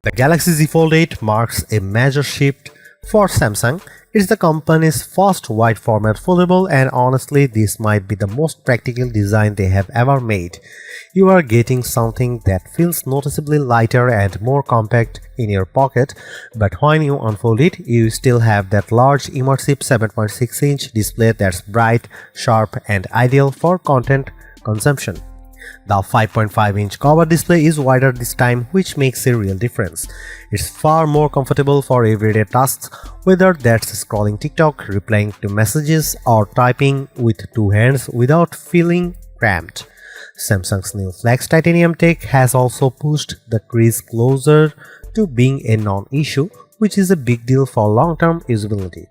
The Galaxy Z Fold 8 marks a major shift for Samsung. It's the company's first wide format foldable, and honestly this might be the most practical design they have ever made. You are getting something that feels noticeably lighter and more compact in your pocket, but when you unfold it, you still have that large immersive 7.6-inch display that's bright, sharp, and ideal for content consumption. The 5.5-inch cover display is wider this time, which makes a real difference. It's far more comfortable for everyday tasks, whether that's scrolling TikTok, replying to messages, or typing with two hands without feeling cramped. Samsung's new Flex Titanium tech has also pushed the crease closer to being a non-issue, which is a big deal for long-term usability.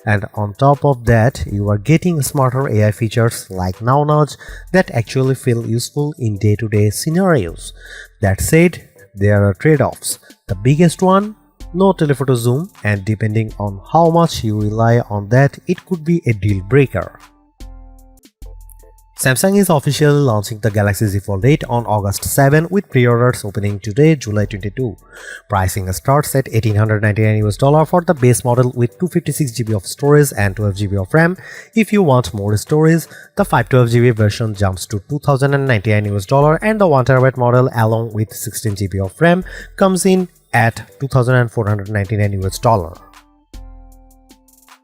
And on top of that, you are getting smarter AI features like Now Nudge that actually feel useful in day-to-day scenarios. That said, there are trade-offs. The biggest one, no telephoto zoom, and depending on how much you rely on that, it could be a deal breaker. Samsung is officially launching the Galaxy Z Fold 8 on August 7 with pre-orders opening today, July 22. Pricing starts at $1,899 for the base model with 256GB of storage and 12GB of RAM. If you want more storage, the 512GB version jumps to $2,099 and the 1TB model along with 16GB of RAM comes in at $2,499.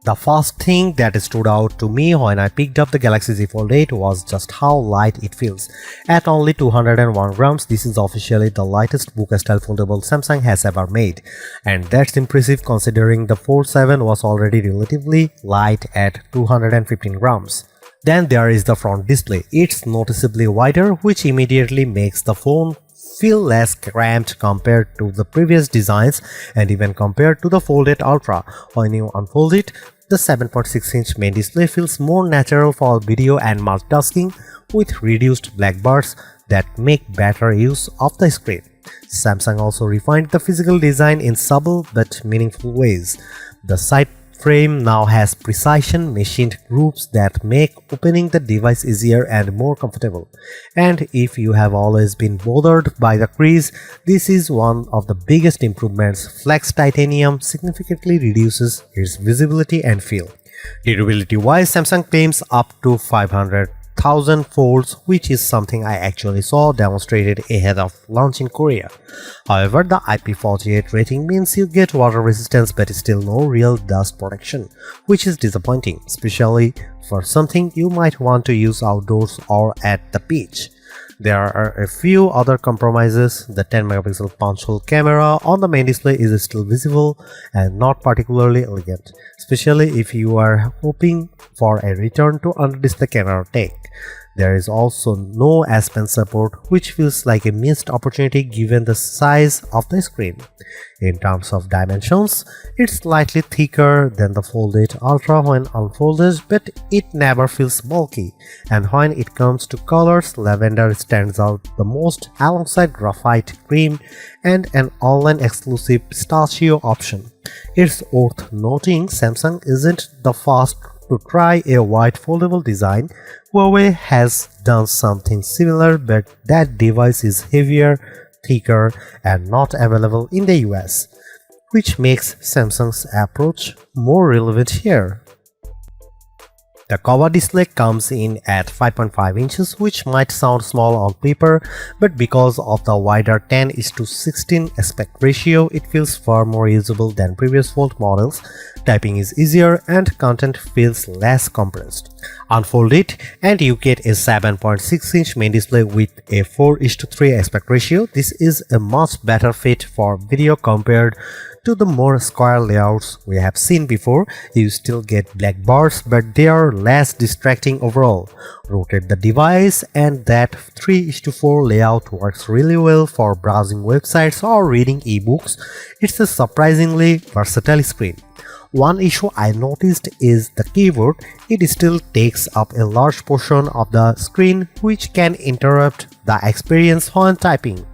The first thing that stood out to me when I picked up the Galaxy Z Fold 8 was just how light it feels. At only 201 grams, this is officially the lightest book-style foldable Samsung has ever made. And that's impressive considering the Fold 7 was already relatively light at 215 grams. Then there is the front display. It's noticeably wider, which immediately makes the phone feel less cramped compared to the previous designs and even compared to the Fold 8 Ultra. When you unfold it, the 7.6-inch main display feels more natural for video and multitasking with reduced black bars that make better use of the screen. Samsung also refined the physical design in subtle but meaningful ways. The side frame now has precision machined grooves that make opening the device easier and more comfortable. And if you have always been bothered by the crease, this is one of the biggest improvements. Flex Titanium significantly reduces its visibility and feel. Durability-wise, Samsung claims up to 500,000 folds, which is something I actually saw demonstrated ahead of launch in Korea. However, the IP48 rating means you get water resistance but still no real dust protection, which is disappointing, especially for something you might want to use outdoors or at the beach. There are a few other compromises. The 10-megapixel punch-hole camera on the main display is still visible and not particularly elegant, especially if you are hoping for a return to under-display camera tech. There is also no S Pen support, which feels like a missed opportunity given the size of the screen. In terms of dimensions, it's slightly thicker than the Fold 8 Ultra when unfolded, but it never feels bulky. And when it comes to colors, lavender stands out the most alongside graphite cream and an online exclusive pistachio option. It's worth noting Samsung isn't the first to try a white foldable design. Huawei has done something similar, but that device is heavier, thicker, and not available in the US, which makes Samsung's approach more relevant here. The cover display comes in at 5.5 inches, which might sound small on paper, but because of the wider 10:16 aspect ratio, it feels far more usable than previous Fold models. Typing is easier and content feels less compressed. Unfold it and you get a 7.6-inch main display with a 4:3 aspect ratio. This is a much better fit for video compared to the more square layouts we have seen before. You still get black bars, but they are less distracting overall. Rotate the device and that 3:4 layout works really well for browsing websites or reading ebooks. It's a surprisingly versatile screen. One issue I noticed is the keyboard. It still takes up a large portion of the screen, which can interrupt the experience when typing.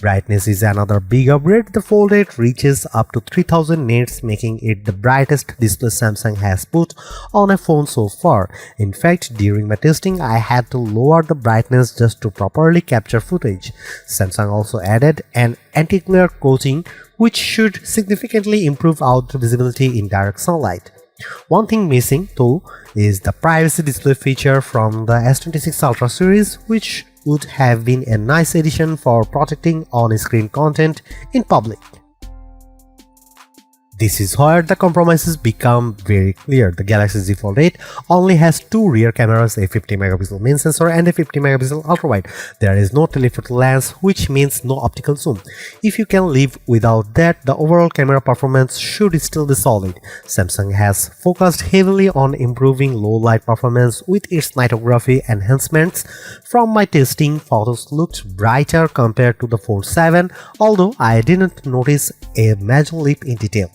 Brightness is another big upgrade. The Fold 8 reaches up to 3000 nits, making it the brightest display Samsung has put on a phone so far. In fact, during my testing, I had to lower the brightness just to properly capture footage. Samsung also added an anti-glare coating, which should significantly improve outdoor visibility in direct sunlight. One thing missing, though, is the privacy display feature from the S26 Ultra series, which would have been a nice addition for protecting on-screen content in public. This is where the compromises become very clear. The Galaxy Z Fold 8 only has two rear cameras, a 50MP main sensor and a 50MP ultra-wide. There is no telephoto lens, which means no optical zoom. If you can live without that, the overall camera performance should still be solid. Samsung has focused heavily on improving low light performance with its nightography enhancements. From my testing, photos looked brighter compared to the Fold 7, although I didn't notice a major leap in detail.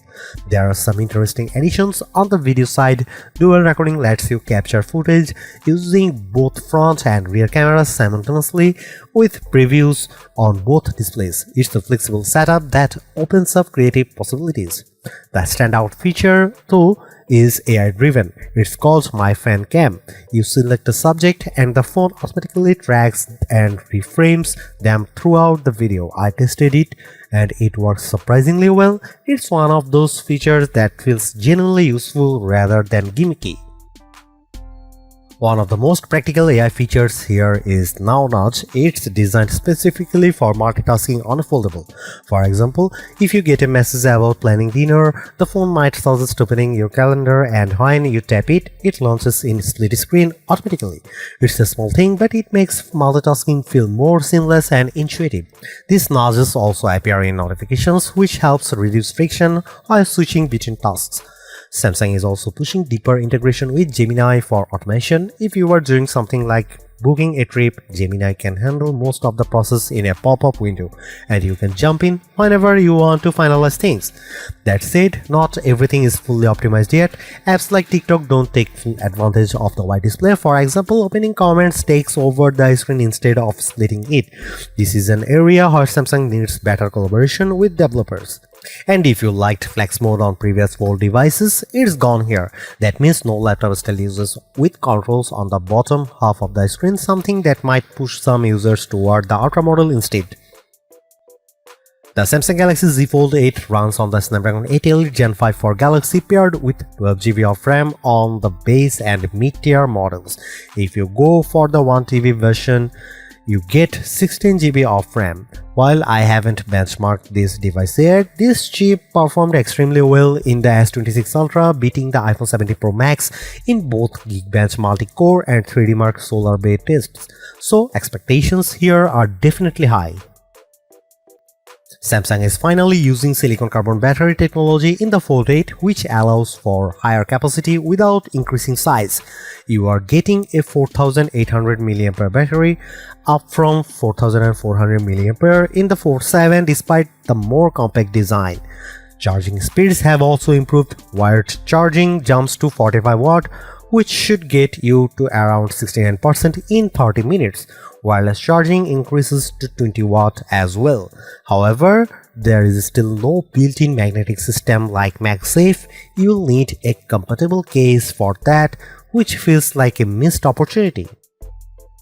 There are some interesting additions on the video side. Dual recording lets you capture footage using both front and rear cameras simultaneously with previews on both displays. It's a flexible setup that opens up creative possibilities. The standout feature, though, is AI-driven. It's called My Fan Cam. You select a subject and the phone automatically tracks and reframes them throughout the video. I tested it and it works surprisingly well. It's one of those features that feels genuinely useful rather than gimmicky. One of the most practical AI features here is Now Nudge. It's designed specifically for multitasking on a foldable. For example, if you get a message about planning dinner, the phone might suggest opening your calendar, and when you tap it, it launches in split screen automatically. It's a small thing, but it makes multitasking feel more seamless and intuitive. These nudges also appear in notifications, which helps reduce friction while switching between tasks. Samsung is also pushing deeper integration with Gemini for automation. If you are doing something like booking a trip, Gemini can handle most of the process in a pop-up window, and you can jump in whenever you want to finalize things. That said, not everything is fully optimized yet. Apps like TikTok don't take full advantage of the wide display. For example, opening comments takes over the screen instead of splitting it. This is an area where Samsung needs better collaboration with developers. And if you liked flex mode on previous Fold devices, it's gone here. That means no laptop still uses with controls on the bottom half of the screen, something that might push some users toward the Ultra model instead. The Samsung Galaxy Z Fold 8 runs on the Snapdragon 8 Elite Gen 5 for Galaxy, paired with 12GB of RAM on the base and mid-tier models. If you go for the 1TB version, you get 16GB of RAM. While I haven't benchmarked this device yet, this chip performed extremely well in the S26 Ultra, beating the iPhone 17 Pro Max in both Geekbench multi-core and 3D Mark Solar Bay tests. So expectations here are definitely high. Samsung is finally using silicon carbon battery technology in the Fold 8, which allows for higher capacity without increasing size. You are getting a 4800 mAh battery, up from 4400 mAh in the Fold 7 despite the more compact design. Charging speeds have also improved. Wired charging jumps to 45 watt, which should get you to around 69% in 30 minutes. Wireless charging increases to 20 watt as well. However, there is still no built-in magnetic system like MagSafe. You'll need a compatible case for that, which feels like a missed opportunity.